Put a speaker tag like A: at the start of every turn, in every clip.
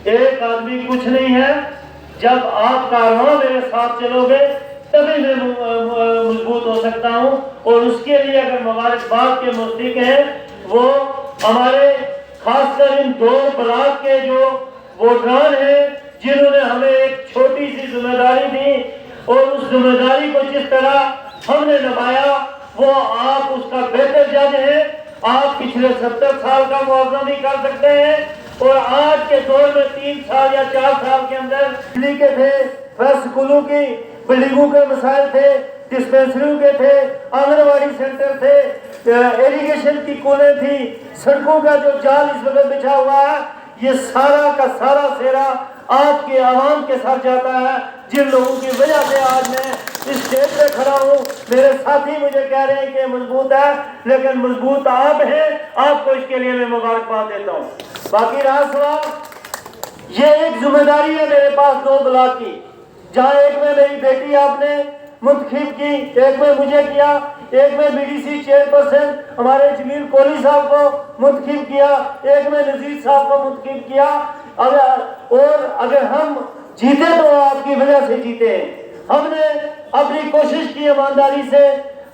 A: ایک آدمی کچھ نہیں ہے، جب آپ کارواں میرے ساتھ چلو گے تبھی میں مضبوط ہو سکتا ہوں۔ اور اس کے لیے اگر مبارکباد کے مستحق ہیں وہ ہمارے خاص کر ان 2 بلاک کے جو ووٹران ہیں، جنہوں نے ہمیں ایک چھوٹی سی ذمہ داری دی، اور اس ذمہ داری کو جس طرح ہم نے نبھایا وہ آپ اس کا بہتر جج ہیں۔ آپ پچھلے 70 سال کا موازنہ بھی کر سکتے ہیں، اور آج کے دور میں 3 سال یا 4 سال کے اندر بجلی کے تھے، اسکولوں کی بلڈنگوں کے مسائل تھے، ڈسپینسریوں کے تھے، آنگن واڑی سینٹر تھے، ایریگیشن کی کولیں تھی، سڑکوں کا جو جال اس وقت بچھا ہوا ہے، یہ سارا کا سارا سیرا آپ کے عوام کے ساتھ جاتا ہے، جن لوگوں کی وجہ سے آج میں اس اسٹیج پہ کھڑا ہوں۔ میرے ساتھی مجھے کہہ رہے ہیں کہ مضبوط ہے، لیکن مضبوط آپ ہیں، آپ کو اس کے لیے میں مبارکباد دیتا ہوں۔ باقی رہا سوال، یہ ایک ذمہ داری ہے میرے پاس 2 بلاک کی، جہاں ایک میں میری بیٹی آپ نے منتخب کی، ایک میں مجھے کیا، ایک میں BDC چیئرپرسن ہمارے جمیل کوہلی صاحب کو منتخب کیا، ایک میں نذیر صاحب کو منتخب کیا۔ اور اگر ہم جیتے تو آپ کی وجہ سے جیتے ہیں۔ ہم نے اپنی کوشش کی ایمانداری سے،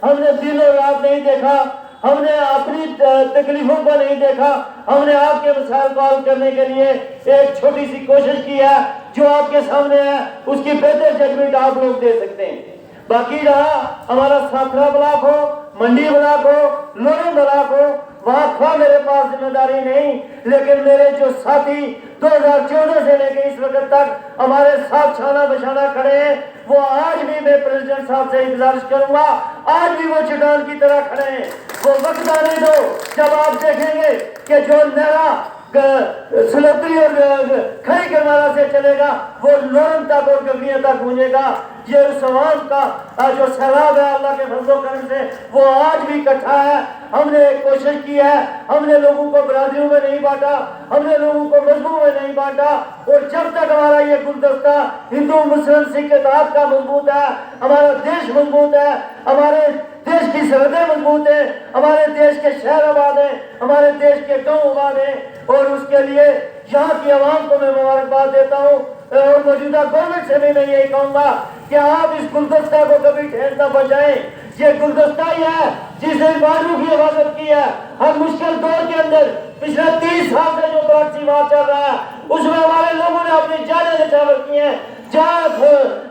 A: ہم نے دن اور رات نہیں دیکھا، ہم نے اپنی تکلیفوں کو نہیں دیکھا، ہم نے آپ کے مسائل کو حل کرنے کے لیے ایک چھوٹی سی کوشش کی ہے، جو آپ کے سامنے ہے، اس کی بہتر ججمنٹ آپ لوگ دے سکتے ہیں۔ باقی رہا ہمارا ساتھرا بلاک ہو، منڈی بلاک ہو، لورن بلاک ہو، وہاں تھا میرے پاس ذمہ داری نہیں، لیکن میرے جو ساتھی 2014 سے لے کے اس وقت تک ہمارے ساتھ چھانا بچھانا کھڑے ہیں، وہ آج بھی میں پریزیڈنٹ صاحب سے گزارش کروں گا، آج بھی وہ چٹان کی طرح کھڑے ہیں۔ وہ وقت آنے دو جب آپ دیکھیں گے کہ جو نہرا سلوتری اور کھڑی کرمانا سے چلے گا وہ لورن تک اور گگریاں تک گونجے گا۔ یہ اس عوام کا جو سیلاب ہے اللہ کے فضل و کرم سے وہ آج بھی اکٹھا ہے۔ ہم نے ایک کوشش کی ہے، ہم نے لوگوں کو برادریوں میں نہیں بانٹا، ہم نے لوگوں کو مذہبوں میں نہیں بانٹا، اور جب تک ہمارا یہ گلدستہ ہندو مسلم سکھ اتحاد کا مضبوط ہے، ہمارا دیش مضبوط ہے، ہمارے دیش کی سرحدیں مضبوط ہیں، ہمارے دیش کے شہر آباد ہیں، ہمارے دیش کے گاؤں آباد ہیں، اور اس کے لیے یہاں کی عوام کو میں مبارکباد دیتا ہوں۔ اور موجودہ گورنمنٹ سے بھی میں یہی کہوں گا کہ آپ اس گلدستہ کو کبھی ٹھیس نہ پہنچائیں۔ یہ گلدستہ ہی ہے جس نے بازو کی حفاظت کی ہے۔ ہر مشکل دور کے اندر پچھلے 30 سال سے جو پراکسی وار چل رہا ہے اس میں ہمارے لوگوں نے اپنی جانیں نچھاور کی ہیں۔ جہاں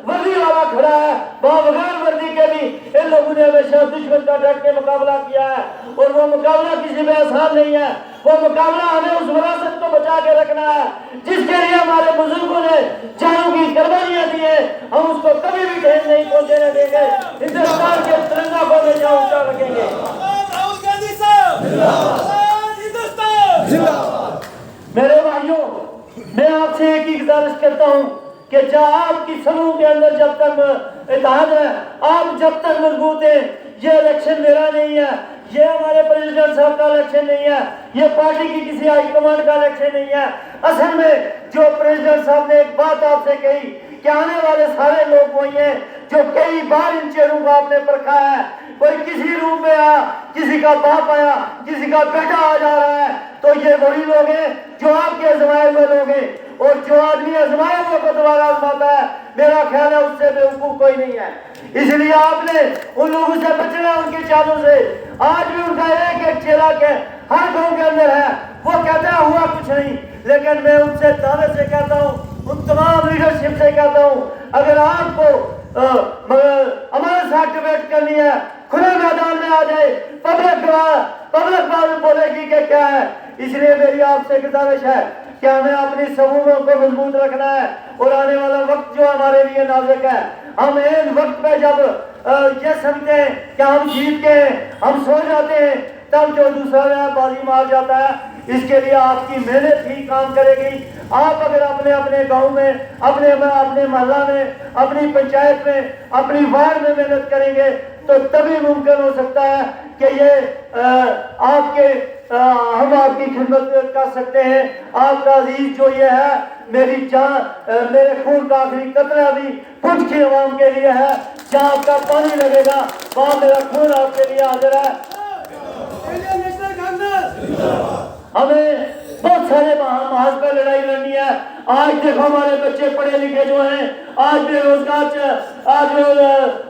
A: وردی والا کھڑا ہے وہاں بغیر وردی کے بھی ان لوگوں نے ہمیشہ دشمن کا ڈٹ کے مقابلہ کیا ہے، اور وہ مقابلہ کسی میں آسان نہیں ہے۔ وہ مقابلہ ہمیں اس وراثت کو بچا کے رکھنا ہے جس کے لیے ہمارے بزرگوں نے جانوں کی قربانیاں دی ہیں، ہم اس کو کبھی بھی ٹھیس نہیں پہنچنے دیں گے۔ ہندوستان کے ترنگا کو ہمیشہ اونچا رکھیں گے۔ میرے بھائیوں، میں آپ سے ایک ہی گزارش کرتا ہوں کہ جہاں آپ کی سموں کے اندر جب تک اتحاد ہے، آپ جب تک مضبوط ہیں، یہ الیکشن میرا نہیں ہے، یہ ہمارے پریزیڈنٹ صاحب کا الیکشن نہیں ہے، یہ پارٹی کی کسی ہائی کمانڈ کا الیکشن نہیں ہے۔ اصل میں جو پریزیڈنٹ صاحب نے ایک بات آپ سے کہی کہ آنے والے سارے لوگ وہی ہیں جو کئی بار ان چہروں کو آپ نے پرکھا ہے۔ کوئی کسی روپ میں آیا، کسی کا باپ آیا، کسی کا بیٹا آ جا رہا ہے، تو یہ وہی لوگ ہیں جو آپ کے آزمائے ہوئے لوگ ہیں، اور جو آدمی آزمائے ہوئے کو دوبارہ آزماتا ہے میرا خیال ہے اس سے بیوقوف کوئی نہیں ہے۔ اس لیے آپ نے ان لوگوں سے بچنا، ان کی چالوں سے۔ آج بھی ان کا ایک ایک چہرہ کے ہر گاؤں کے اندر ہے، وہ کہتا ہے ہوا کچھ نہیں، لیکن میں ان سے دعوے سے کہتا ہوں، ان تمام لیڈرشپ سے کہتا ہوں، اگر آپ کو ہمارے ساتھ ڈیبیٹ کرنی ہے کھلے میدان میں آ جائے، پبلک بات بولے گی کہ کیا ہے۔ اس لیے میری آپ سے گزارش ہے کہ ہمیں اپنی صفوں کو مضبوط رکھنا ہے، اور آنے والا وقت جو ہمارے لیے نازک ہے، ہم ان وقت پہ جب یہ سمجھتے ہیں کہ ہم جیت کے ہیں، ہم سو جاتے ہیں، تب جو دوسرا بازی مار جاتا ہے۔ اس کے لیے آپ کی محنت ہی کام کرے گی۔ آپ اگر اپنے گاؤں میں، اپنے محلہ میں، اپنی پنچایت میں، اپنی وارڈ میں محنت کریں گے تو تبھی ممکن ہو سکتا ہے کہ یہ ہم آپ کی خدمت کر سکتے ہیں۔ آپ کا عزیز جو یہ ہے، میری جان، میرے خون کا آخری قطرہ بھی پنچ کی عوام کے لیے ہے۔ جہاں آپ کا پانی لگے گا وہاں میرا خون آپ کے لیے حاضر ہے۔ ہمیں بہت سارے محاذ پر لڑائی لڑنی ہے. آج دیکھو ہمارے بچے پڑھے لکھے جو ہیں آج بے روزگار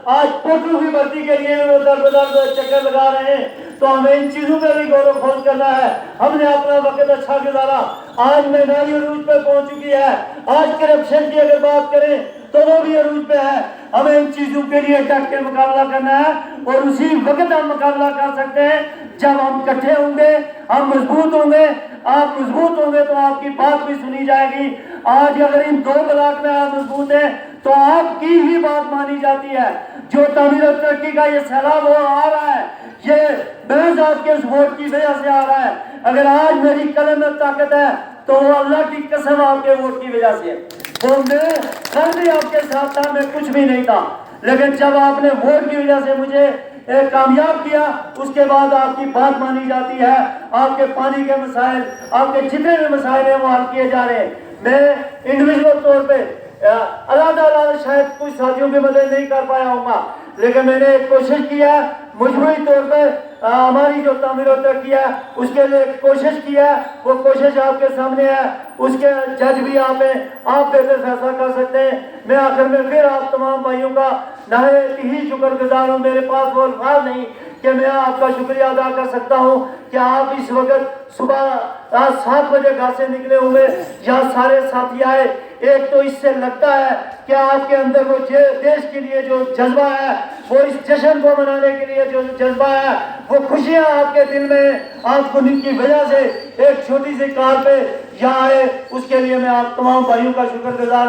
A: آج پوٹروں کی بھرتی کے لیے ادھر ادھر چکر لگا رہے ہیں. تو ہمیں ان چیزوں پہ بھی غور و خوض کرنا ہے. ہم نے اپنا وقت اچھا گزارا, آج مہنگائی عروج پہ پہنچ چکی ہے. آج کرپشن کی اگر بات کریں تو وہ بھی عروج پہ ہے. ہمیں ان چیزوں کے لیے ڈٹ کے مقابلہ کرنا ہے, اور اسی وقت ہم مقابلہ کر سکتے ہیں جب ہم اکٹھے ہوں گے, ہم مضبوط ہوں گے. آپ مضبوط ہوں گے تو آپ کی بات بھی سنی جائے گی. آج اگر ان دو بلاک میں آپ مضبوط ہیں تو آپ کی ہی بات مانی جاتی ہے. جو تعمیر و ترقی کا یہ سیلاب وہ آ رہا ہے, یہ محض آپ کے ووٹ کی وجہ سے آ رہا ہے. اگر آج میری قلم میں طاقت ہے تو وہ اللہ کی قسم آپ کے ووٹ کی وجہ سے ہے. وہ میں کل بھی آپ کے ساتھ تھا, میں کچھ بھی نہیں تھا, لیکن جب آپ نے ووٹ کی وجہ سے مجھے کامیاب کیا, اس کے بعد آپ کی بات مانی جاتی ہے. آپ کے پانی کے مسائل, آپ کے جتنے بھی مسائل ہیں وہ حل کیے جا رہے ہیں. میں انڈیویجول طور پہ علیحدہ شاید کچھ ساتھیوں کی مدد نہیں کر پایا ہوں گا, لیکن میں نے کوشش کیا مجموعی طور پہ ہماری جو تعمیر و ترقی ہے اس کے لیے کوشش کیا. وہ کوشش آپ کے سامنے ہے, اس کے جج بھی آپ ہیں, آپ بہتر فیصلہ کر سکتے ہیں. میں آخر میں پھر آپ تمام بھائیوں کا نہایت ہی شکر گزار ہوں. میرے پاس وہ الفاظ نہیں کہ میں آپ کا شکریہ ادا کر سکتا ہوں کہ آپ اس وقت صبح 7 بجے گھر سے نکلے ہوئے یہاں سارے ساتھی آئے. ایک تو اس سے لگتا ہے کہ آپ کے اندر وہ دیش کے لیے جو جذبہ ہے, وہ اس جشن کو منانے کے لیے جو جذبہ ہے, وہ خوشیاں آپ کے دل میں آپ کو ان کی وجہ سے ایک چھوٹی سی کار پہ یہاں آئے. اس کے لیے میں آپ تمام بھائیوں کا شکر گزار ہوں.